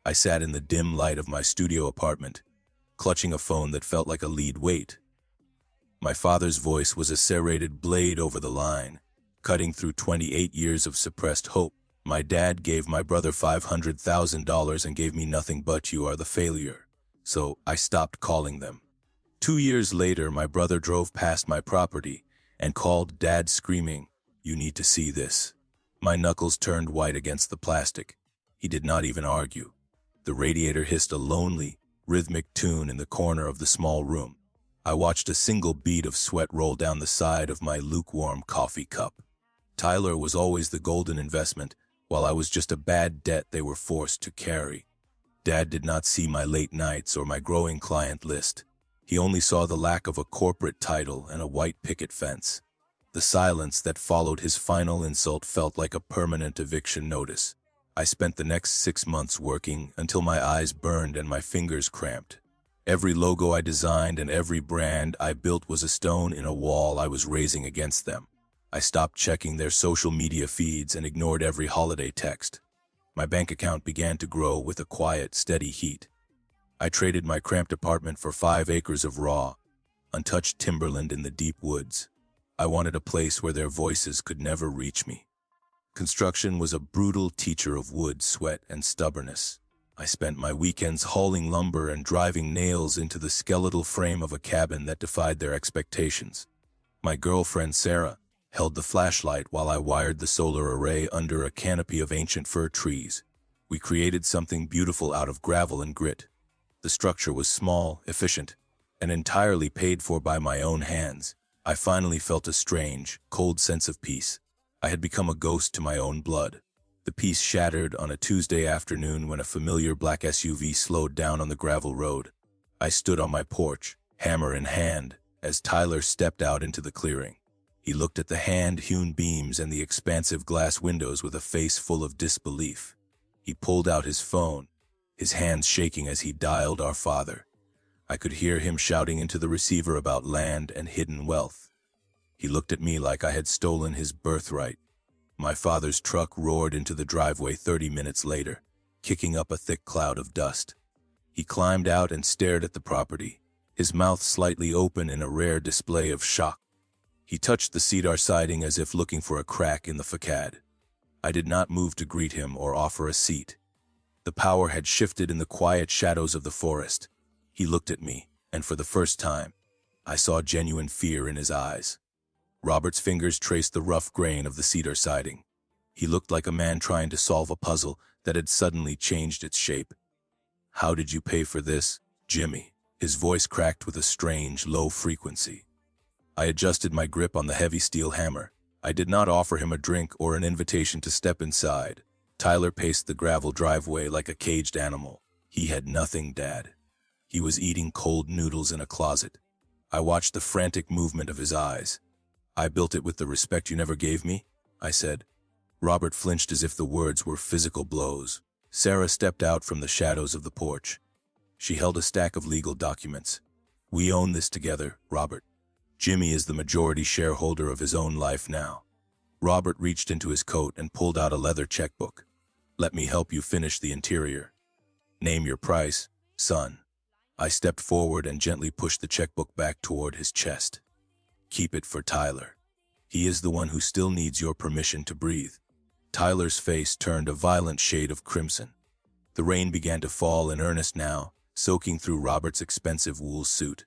I sat in the dim light of my studio apartment, clutching a phone that felt like a lead weight. My father's voice was a serrated blade over the line, cutting through 28 years of suppressed hope. My dad gave my brother $500,000 and gave me nothing but "you are the failure." So I stopped calling them. 2 years later, my brother drove past my property and called Dad screaming, "You need to see this." My knuckles turned white against the plastic. He did not even argue. The radiator hissed a lonely, rhythmic tune in the corner of the small room. I watched a single bead of sweat roll down the side of my lukewarm coffee cup. Tyler was always the golden investment, while I was just a bad debt they were forced to carry. Dad did not see my late nights or my growing client list. He only saw the lack of a corporate title and a white picket fence. The silence that followed his final insult felt like a permanent eviction notice. I spent the next 6 months working until my eyes burned and my fingers cramped. Every logo I designed and every brand I built was a stone in a wall I was raising against them. I stopped checking their social media feeds and ignored every holiday text. My bank account began to grow with a quiet, steady heat. I traded my cramped apartment for 5 acres of raw, untouched timberland in the deep woods. I wanted a place where their voices could never reach me. Construction was a brutal teacher of wood, sweat, and stubbornness. I spent my weekends hauling lumber and driving nails into the skeletal frame of a cabin that defied their expectations. My girlfriend, Sarah, held the flashlight while I wired the solar array under a canopy of ancient fir trees. We created something beautiful out of gravel and grit. The structure was small, efficient, and entirely paid for by my own hands. I finally felt a strange, cold sense of peace. I had become a ghost to my own blood. The peace shattered on a Tuesday afternoon when a familiar black SUV slowed down on the gravel road. I stood on my porch, hammer in hand, as Tyler stepped out into the clearing. He looked at the hand-hewn beams and the expansive glass windows with a face full of disbelief. He pulled out his phone, his hands shaking as he dialed our father. I could hear him shouting into the receiver about land and hidden wealth. He looked at me like I had stolen his birthright. My father's truck roared into the driveway 30 minutes later, kicking up a thick cloud of dust. He climbed out and stared at the property, his mouth slightly open in a rare display of shock. He touched the cedar siding as if looking for a crack in the facade. I did not move to greet him or offer a seat. The power had shifted in the quiet shadows of the forest. He looked at me, and for the first time, I saw genuine fear in his eyes. Robert's fingers traced the rough grain of the cedar siding. He looked like a man trying to solve a puzzle that had suddenly changed its shape. "How did you pay for this, Jimmy?" His voice cracked with a strange, low frequency. I adjusted my grip on the heavy steel hammer. I did not offer him a drink or an invitation to step inside. Tyler paced the gravel driveway like a caged animal. He had nothing, Dad. He was eating cold noodles in a closet. I watched the frantic movement of his eyes. "I built it with the respect you never gave me," I said. Robert flinched as if the words were physical blows. Sarah stepped out from the shadows of the porch. She held a stack of legal documents. "We own this together, Robert. Jimmy is the majority shareholder of his own life now." Robert reached into his coat and pulled out a leather checkbook. "Let me help you finish the interior. Name your price, son." I stepped forward and gently pushed the checkbook back toward his chest. "Keep it for Tyler. He is the one who still needs your permission to breathe." Tyler's face turned a violent shade of crimson. The rain began to fall in earnest now, soaking through Robert's expensive wool suit.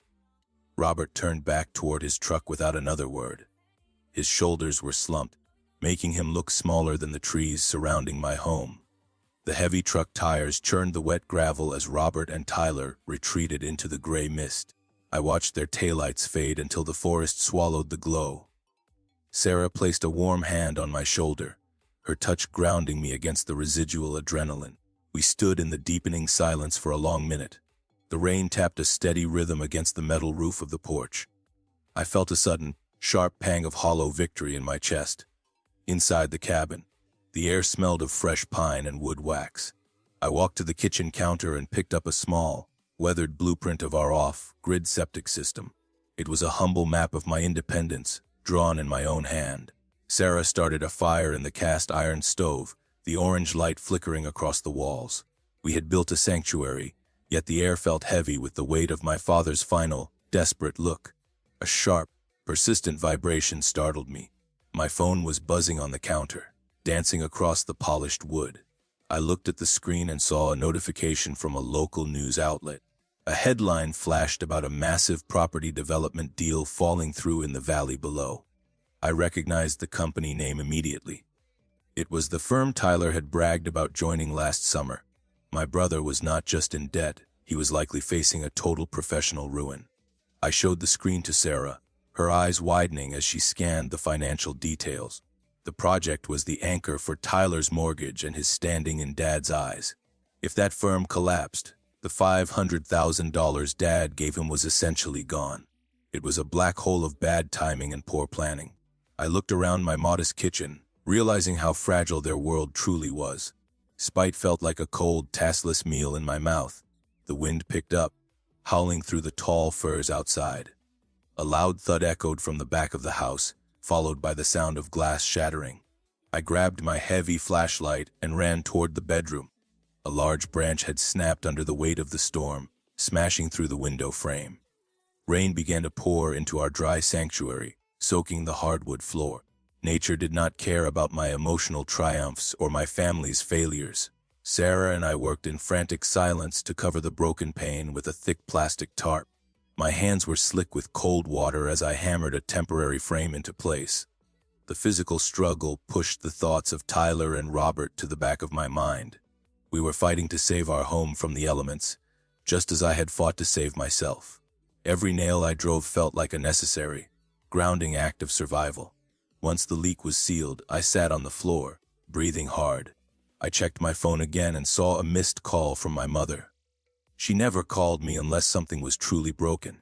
Robert turned back toward his truck without another word. His shoulders were slumped, making him look smaller than the trees surrounding my home. The heavy truck tires churned the wet gravel as Robert and Tyler retreated into the gray mist. I watched their taillights fade until the forest swallowed the glow. Sarah placed a warm hand on my shoulder, her touch grounding me against the residual adrenaline. We stood in the deepening silence for a long minute. The rain tapped a steady rhythm against the metal roof of the porch. I felt a sudden, sharp pang of hollow victory in my chest. Inside the cabin, the air smelled of fresh pine and wood wax. I walked to the kitchen counter and picked up a small, weathered blueprint of our off-grid septic system. It was a humble map of my independence, drawn in my own hand. Sarah started a fire in the cast iron stove, the orange light flickering across the walls. We had built a sanctuary, yet the air felt heavy with the weight of my father's final, desperate look. A sharp, persistent vibration startled me. My phone was buzzing on the counter, dancing across the polished wood. I looked at the screen and saw a notification from a local news outlet. A headline flashed about a massive property development deal falling through in the valley below. I recognized the company name immediately. It was the firm Tyler had bragged about joining last summer. My brother was not just in debt, he was likely facing a total professional ruin. I showed the screen to Sarah, her eyes widening as she scanned the financial details. The project was the anchor for Tyler's mortgage and his standing in Dad's eyes. If that firm collapsed, the $500,000 Dad gave him was essentially gone. It was a black hole of bad timing and poor planning. I looked around my modest kitchen, realizing how fragile their world truly was. Spite felt like a cold, tasteless meal in my mouth. The wind picked up, howling through the tall firs outside. A loud thud echoed from the back of the house, followed by the sound of glass shattering. I grabbed my heavy flashlight and ran toward the bedroom. A large branch had snapped under the weight of the storm, smashing through the window frame. Rain began to pour into our dry sanctuary, soaking the hardwood floor. Nature did not care about my emotional triumphs or my family's failures. Sarah and I worked in frantic silence to cover the broken pane with a thick plastic tarp. My hands were slick with cold water as I hammered a temporary frame into place. The physical struggle pushed the thoughts of Tyler and Robert to the back of my mind. We were fighting to save our home from the elements, just as I had fought to save myself. Every nail I drove felt like a necessary, grounding act of survival. Once the leak was sealed, I sat on the floor, breathing hard. I checked my phone again and saw a missed call from my mother. She never called me unless something was truly broken.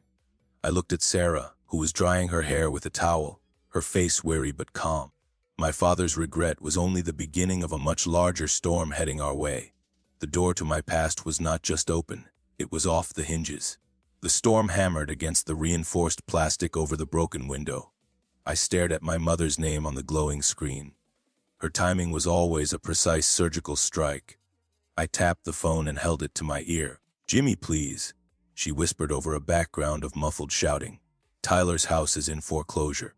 I looked at Sarah, who was drying her hair with a towel, her face weary but calm. My father's regret was only the beginning of a much larger storm heading our way. The door to my past was not just open, it was off the hinges. The storm hammered against the reinforced plastic over the broken window. I stared at my mother's name on the glowing screen. Her timing was always a precise surgical strike. I tapped the phone and held it to my ear. "Jimmy, please," she whispered over a background of muffled shouting. "Tyler's house is in foreclosure.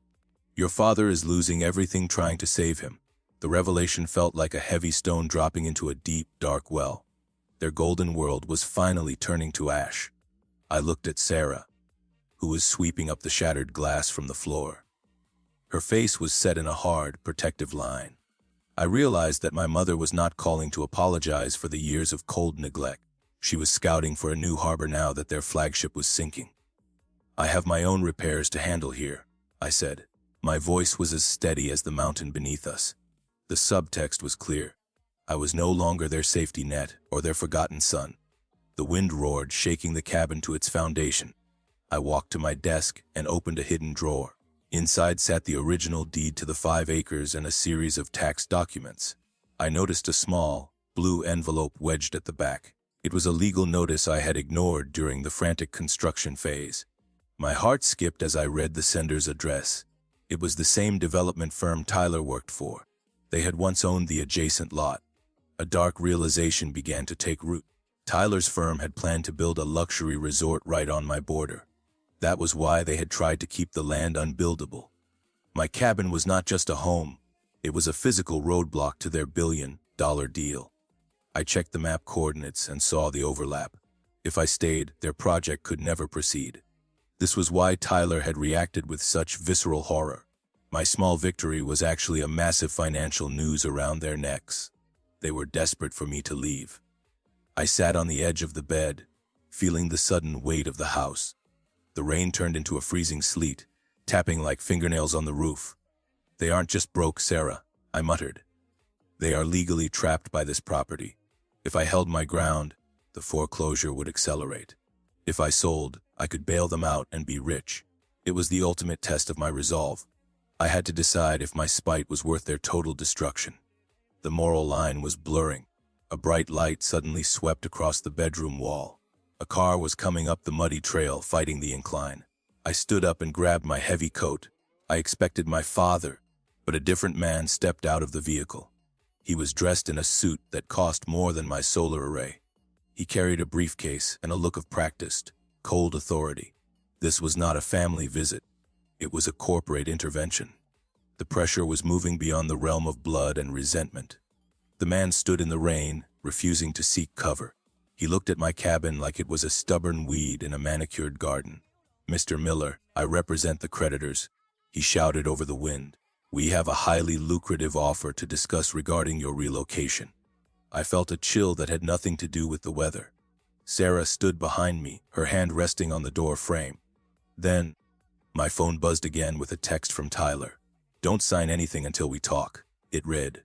Your father is losing everything trying to save him." The revelation felt like a heavy stone dropping into a deep, dark well. Their golden world was finally turning to ash. I looked at Sarah, who was sweeping up the shattered glass from the floor. Her face was set in a hard, protective line. I realized that my mother was not calling to apologize for the years of cold neglect. She was scouting for a new harbor now that their flagship was sinking. "I have my own repairs to handle here," I said. My voice was as steady as the mountain beneath us. The subtext was clear. I was no longer their safety net or their forgotten son. The wind roared, shaking the cabin to its foundation. I walked to my desk and opened a hidden drawer. Inside sat the original deed to the 5 acres and a series of tax documents. I noticed a small, blue envelope wedged at the back. It was a legal notice I had ignored during the frantic construction phase. My heart skipped as I read the sender's address. It was the same development firm Tyler worked for. They had once owned the adjacent lot. A dark realization began to take root. Tyler's firm had planned to build a luxury resort right on my border. That was why they had tried to keep the land unbuildable. My cabin was not just a home. It was a physical roadblock to their $1 billion deal. I checked the map coordinates and saw the overlap. If I stayed, their project could never proceed. This was why Tyler had reacted with such visceral horror. My small victory was actually a massive financial noose around their necks. They were desperate for me to leave. I sat on the edge of the bed, feeling the sudden weight of the house. The rain turned into a freezing sleet, tapping like fingernails on the roof. "They aren't just broke, Sarah," I muttered. "They are legally trapped by this property. If I held my ground, the foreclosure would accelerate. If I sold, I could bail them out and be rich." It was the ultimate test of my resolve. I had to decide if my spite was worth their total destruction. The moral line was blurring. A bright light suddenly swept across the bedroom wall. A car was coming up the muddy trail, fighting the incline. I stood up and grabbed my heavy coat. I expected my father, but a different man stepped out of the vehicle. He was dressed in a suit that cost more than my solar array. He carried a briefcase and a look of practiced, cold authority. This was not a family visit. It was a corporate intervention. The pressure was moving beyond the realm of blood and resentment. The man stood in the rain, refusing to seek cover. He looked at my cabin like it was a stubborn weed in a manicured garden. "Mr. Miller, I represent the creditors," he shouted over the wind. "We have a highly lucrative offer to discuss regarding your relocation." I felt a chill that had nothing to do with the weather. Sarah stood behind me, her hand resting on the door frame. Then, my phone buzzed again with a text from Tyler. "Don't sign anything until we talk," it read.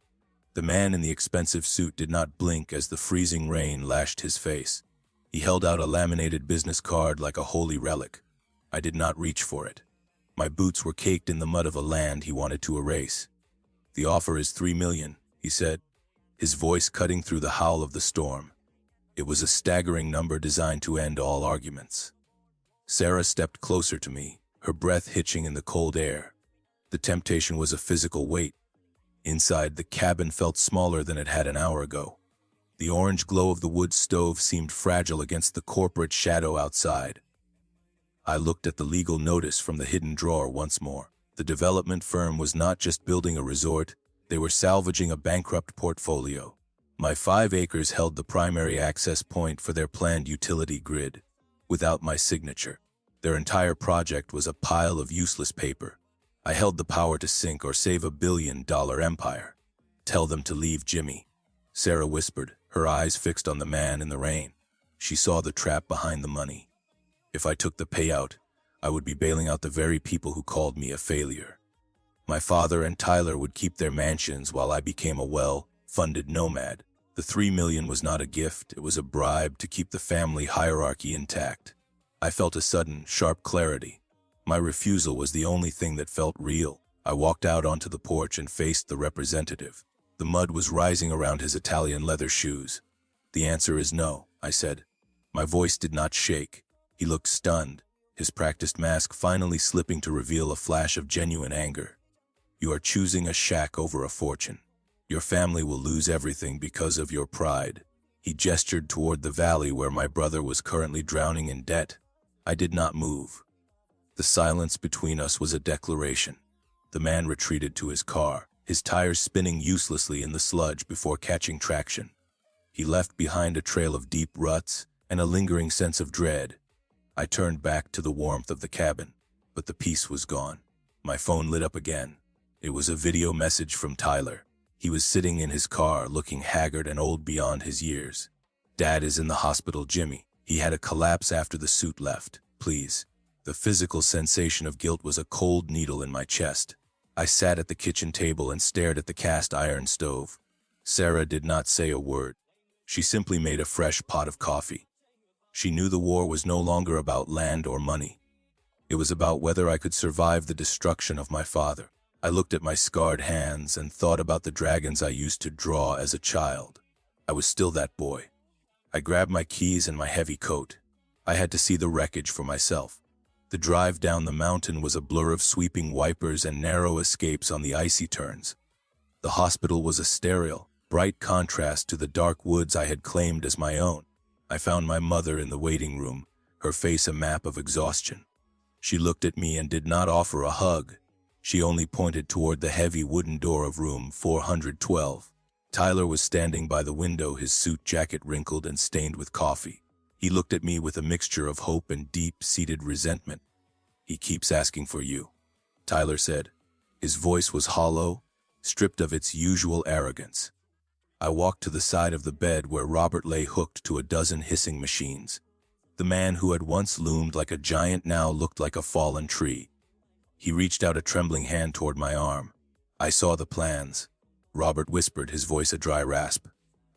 The man in the expensive suit did not blink as the freezing rain lashed his face. He held out a laminated business card like a holy relic. I did not reach for it. My boots were caked in the mud of a land he wanted to erase. "The offer is $3 million, he said, his voice cutting through the howl of the storm. It was a staggering number designed to end all arguments. Sarah stepped closer to me, her breath hitching in the cold air. The temptation was a physical weight. Inside, the cabin felt smaller than it had an hour ago. The orange glow of the wood stove seemed fragile against the corporate shadow outside. I looked at the legal notice from the hidden drawer once more. The development firm was not just building a resort, they were salvaging a bankrupt portfolio. My 5 acres held the primary access point for their planned utility grid. Without my signature, their entire project was a pile of useless paper. I held the power to sink or save $1 billion empire. "Tell them to leave, Jimmy," Sarah whispered, her eyes fixed on the man in the rain. She saw the trap behind the money. If I took the payout, I would be bailing out the very people who called me a failure. My father and Tyler would keep their mansions while I became a well-funded nomad. The $3 million was not a gift, it was a bribe to keep the family hierarchy intact. I felt a sudden, sharp clarity. My refusal was the only thing that felt real. I walked out onto the porch and faced the representative. The mud was rising around his Italian leather shoes. "The answer is no," I said. My voice did not shake. He looked stunned, his practiced mask finally slipping to reveal a flash of genuine anger. "You are choosing a shack over a fortune. Your family will lose everything because of your pride." He gestured toward the valley where my brother was currently drowning in debt. I did not move. The silence between us was a declaration. The man retreated to his car, his tires spinning uselessly in the sludge before catching traction. He left behind a trail of deep ruts and a lingering sense of dread. I turned back to the warmth of the cabin, but the peace was gone. My phone lit up again. It was a video message from Tyler. He was sitting in his car, looking haggard and old beyond his years. "Dad is in the hospital, Jimmy. He had a collapse after the suit left. Please." The physical sensation of guilt was a cold needle in my chest. I sat at the kitchen table and stared at the cast iron stove. Sarah did not say a word. She simply made a fresh pot of coffee. She knew the war was no longer about land or money. It was about whether I could survive the destruction of my father. I looked at my scarred hands and thought about the dragons I used to draw as a child. I was still that boy. I grabbed my keys and my heavy coat. I had to see the wreckage for myself. The drive down the mountain was a blur of sweeping wipers and narrow escapes on the icy turns. The hospital was a sterile, bright contrast to the dark woods I had claimed as my own. I found my mother in the waiting room, her face a map of exhaustion. She looked at me and did not offer a hug. She only pointed toward the heavy wooden door of room 412. Tyler was standing by the window, his suit jacket wrinkled and stained with coffee. He looked at me with a mixture of hope and deep-seated resentment. "He keeps asking for you," Tyler said. His voice was hollow, stripped of its usual arrogance. I walked to the side of the bed where Robert lay hooked to a dozen hissing machines. The man who had once loomed like a giant now looked like a fallen tree. He reached out a trembling hand toward my arm. "I saw the plans," Robert whispered, his voice a dry rasp.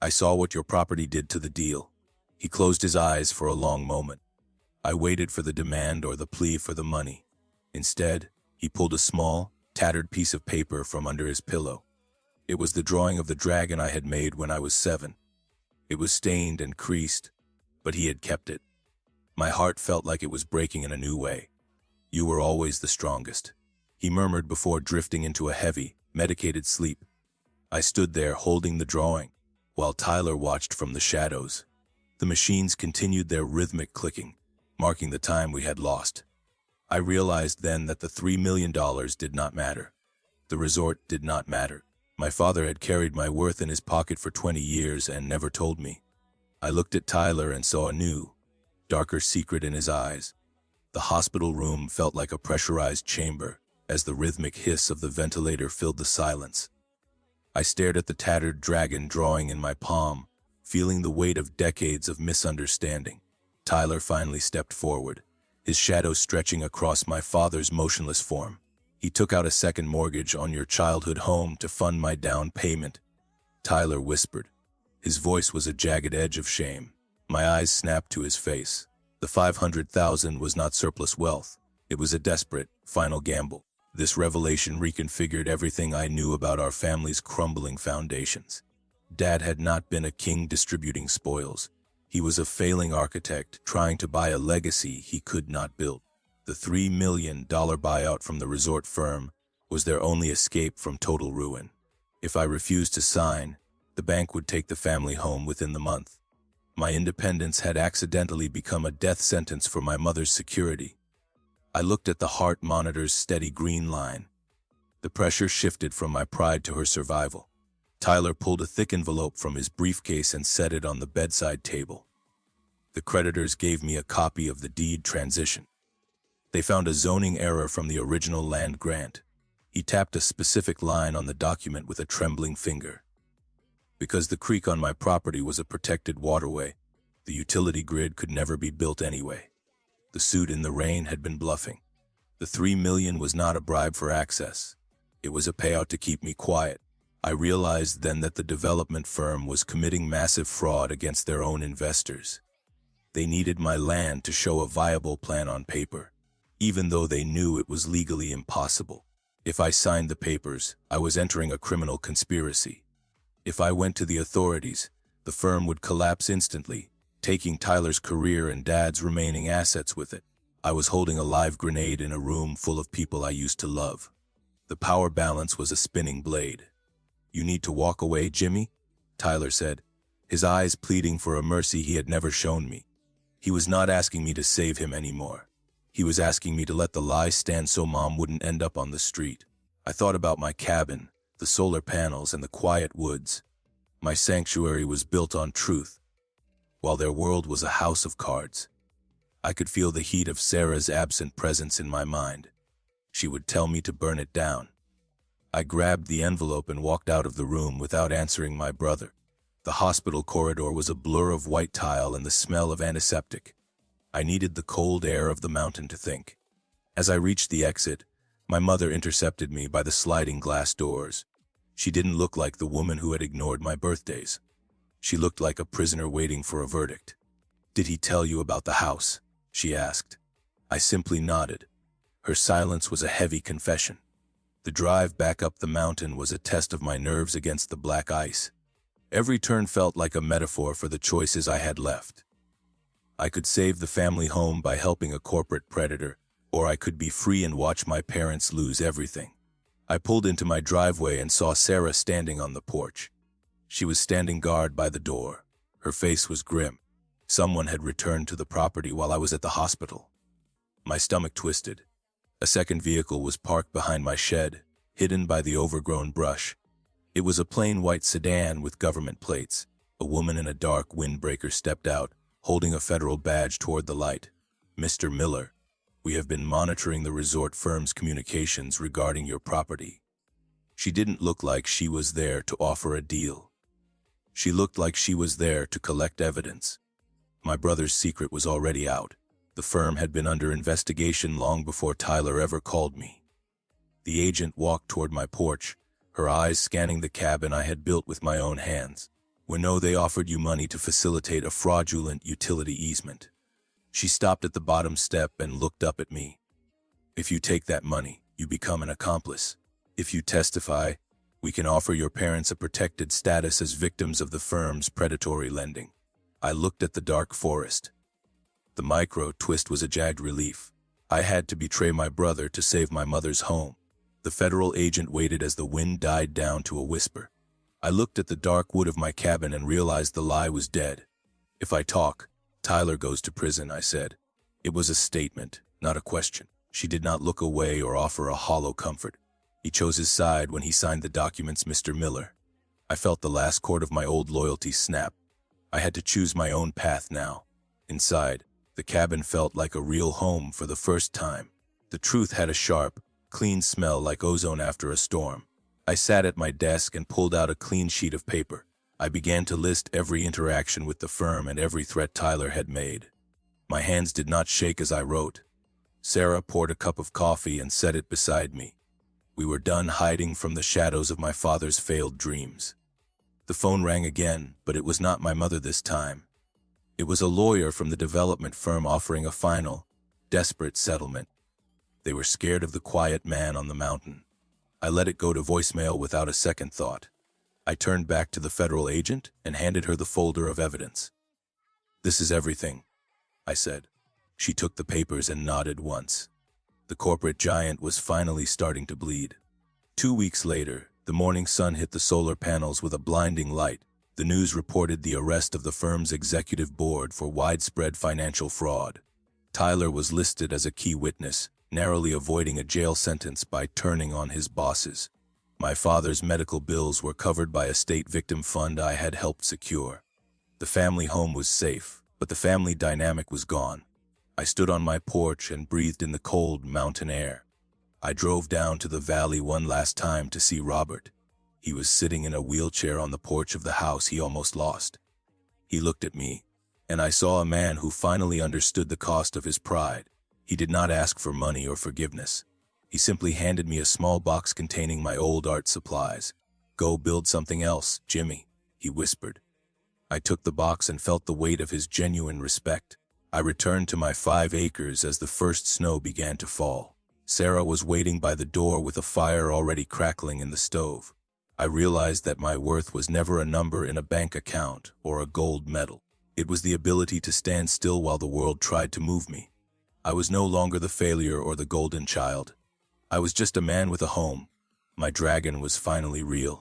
"I saw what your property did to the deal." He closed his eyes for a long moment. I waited for the demand or the plea for the money. Instead, he pulled a small, tattered piece of paper from under his pillow. It was the drawing of the dragon I had made when I was 7. It was stained and creased, but he had kept it. My heart felt like it was breaking in a new way. "You were always the strongest," he murmured before drifting into a heavy, medicated sleep. I stood there holding the drawing, while Tyler watched from the shadows. The machines continued their rhythmic clicking, marking the time we had lost. I realized then that the $3 million did not matter. The resort did not matter. My father had carried my worth in his pocket for 20 years and never told me. I looked at Tyler and saw a new, darker secret in his eyes. The hospital room felt like a pressurized chamber as the rhythmic hiss of the ventilator filled the silence. I stared at the tattered dragon drawing in my palm, feeling the weight of decades of misunderstanding. Tyler finally stepped forward, his shadow stretching across my father's motionless form. He took out a second mortgage on your childhood home to fund my down payment. Tyler whispered. His voice was a jagged edge of shame. My eyes snapped to his face. The $500,000 was not surplus wealth. It was a desperate, final gamble. This revelation reconfigured everything I knew about our family's crumbling foundations. Dad had not been a king distributing spoils. He was a failing architect trying to buy a legacy he could not build. The $3 million buyout from the resort firm was their only escape from total ruin. If I refused to sign, the bank would take the family home within the month. My independence had accidentally become a death sentence for my mother's security. I looked at the heart monitor's steady green line. The pressure shifted from my pride to her survival. Tyler pulled a thick envelope from his briefcase and set it on the bedside table. The creditors gave me a copy of the deed transition. They found a zoning error from the original land grant. He tapped a specific line on the document with a trembling finger. Because the creek on my property was a protected waterway, the utility grid could never be built anyway. The suit in the rain had been bluffing. The $3 million was not a bribe for access. It was a payout to keep me quiet. I realized then that the development firm was committing massive fraud against their own investors. They needed my land to show a viable plan on paper, even though they knew it was legally impossible. If I signed the papers, I was entering a criminal conspiracy. If I went to the authorities, the firm would collapse instantly, taking Tyler's career and Dad's remaining assets with it. I was holding a live grenade in a room full of people I used to love. The power balance was a spinning blade. "You need to walk away, Jimmy," Tyler said, his eyes pleading for a mercy he had never shown me. He was not asking me to save him anymore. He was asking me to let the lie stand so Mom wouldn't end up on the street. I thought about my cabin, the solar panels, and the quiet woods. My sanctuary was built on truth, while their world was a house of cards. I could feel the heat of Sarah's absent presence in my mind. She would tell me to burn it down. I grabbed the envelope and walked out of the room without answering my brother. The hospital corridor was a blur of white tile and the smell of antiseptic. I needed the cold air of the mountain to think. As I reached the exit, my mother intercepted me by the sliding glass doors. She didn't look like the woman who had ignored my birthdays. She looked like a prisoner waiting for a verdict. "Did he tell you about the house?" she asked. I simply nodded. Her silence was a heavy confession. The drive back up the mountain was a test of my nerves against the black ice. Every turn felt like a metaphor for the choices I had left. I could save the family home by helping a corporate predator, or I could be free and watch my parents lose everything. I pulled into my driveway and saw Sarah standing on the porch. She was standing guard by the door. Her face was grim. Someone had returned to the property while I was at the hospital. My stomach twisted. A second vehicle was parked behind my shed, hidden by the overgrown brush. It was a plain white sedan with government plates. A woman in a dark windbreaker stepped out, holding a federal badge toward the light. "Mr. Miller, we have been monitoring the resort firm's communications regarding your property." She didn't look like she was there to offer a deal. She looked like she was there to collect evidence. My brother's secret was already out. The firm had been under investigation long before Tyler ever called me. The agent walked toward my porch, her eyes scanning the cabin I had built with my own hands. "We know they offered you money to facilitate a fraudulent utility easement." She stopped at the bottom step and looked up at me. "If you take that money, you become an accomplice. If you testify, we can offer your parents a protected status as victims of the firm's predatory lending." I looked at the dark forest. The micro twist was a jagged relief. I had to betray my brother to save my mother's home. The federal agent waited as the wind died down to a whisper. I looked at the dark wood of my cabin and realized the lie was dead. If I talk, Tyler goes to prison, I said. It was a statement, not a question. She did not look away or offer a hollow comfort. He chose his side when he signed the documents, Mr. Miller. I felt the last cord of my old loyalty snap. I had to choose my own path now. Inside, the cabin felt like a real home for the first time. The truth had a sharp, clean smell like ozone after a storm. I sat at my desk and pulled out a clean sheet of paper. I began to list every interaction with the firm and every threat Tyler had made. My hands did not shake as I wrote. Sarah poured a cup of coffee and set it beside me. We were done hiding from the shadows of my father's failed dreams. The phone rang again, but it was not my mother this time. It was a lawyer from the development firm offering a final, desperate settlement. They were scared of the quiet man on the mountain. I let it go to voicemail without a second thought. I turned back to the federal agent and handed her the folder of evidence. "This is everything," I said. She took the papers and nodded once. The corporate giant was finally starting to bleed. 2 weeks later, the morning sun hit the solar panels with a blinding light. The news reported the arrest of the firm's executive board for widespread financial fraud. Tyler was listed as a key witness, narrowly avoiding a jail sentence by turning on his bosses. My father's medical bills were covered by a state victim fund I had helped secure. The family home was safe, but the family dynamic was gone. I stood on my porch and breathed in the cold mountain air. I drove down to the valley one last time to see Robert. He was sitting in a wheelchair on the porch of the house he almost lost. He looked at me, and I saw a man who finally understood the cost of his pride. He did not ask for money or forgiveness. He simply handed me a small box containing my old art supplies. "Go build something else, Jimmy," he whispered. I took the box and felt the weight of his genuine respect. I returned to my 5 acres as the first snow began to fall. Sarah was waiting by the door with a fire already crackling in the stove. I realized that my worth was never a number in a bank account or a gold medal. It was the ability to stand still while the world tried to move me. I was no longer the failure or the golden child. I was just a man with a home. My dragon was finally real.